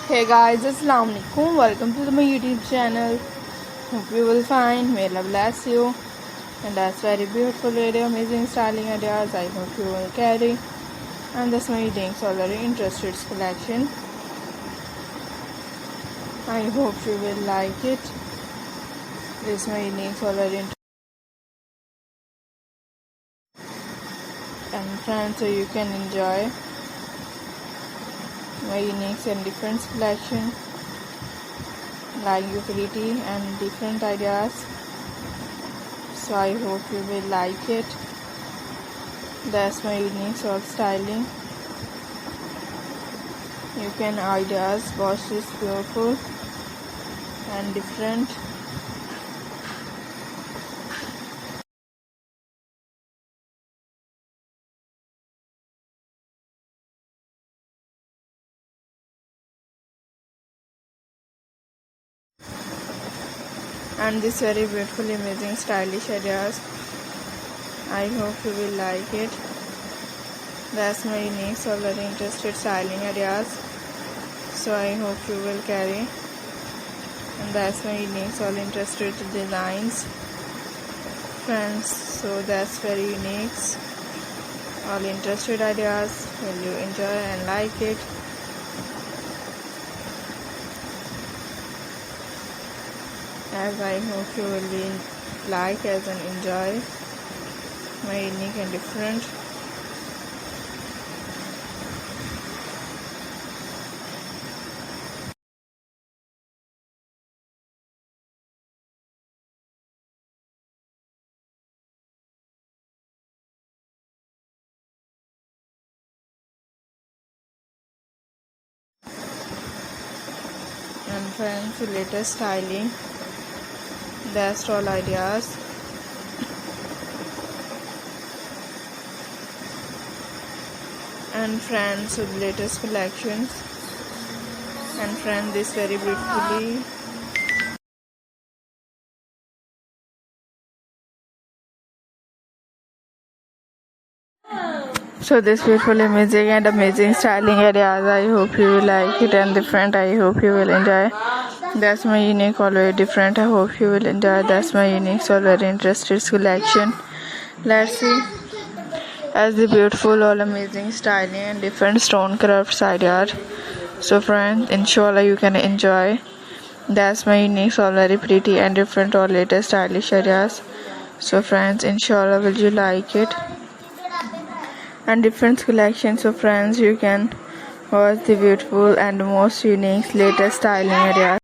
Hey guys, Assalamu alaikum. Welcome to my YouTube channel. Hope you will find may Allah bless you. And that's very beautiful video, amazing styling ideas. I hope you will carry. And that's my links already interested collection. I hope you will like it. This my links already and friends, so you can enjoy my unique and different collection like utility and different ideas. So I hope you will like it. That's my unique sort styling. You can ideas watch this beautiful and different. And this very beautiful, amazing, stylish ideas. I hope you will like it. That's my unique, so very interested styling ideas. So I hope you will carry. And that's my unique, so interested designs, friends. So that's very unique. All interested ideas. Will you enjoy and like it? As I hope you will be like as and enjoy my unique and different. And friends, latest styling. That's all ideas. And friends, with latest collections. And friends, this very beautifully. So this beautiful, amazing styling ideas. I hope you will like it and different. I hope you will enjoy. That's my unique, always different. I hope you will enjoy. That's my unique, so very interested collection. Let's see. As the beautiful, all amazing styling and different stone crafts ideas. So friends, inshallah you can enjoy. That's my unique, all very pretty and different, all latest stylish ideas. So friends, inshallah will you like it? And different collections. So friends, you can watch the beautiful and most unique latest styling ideas.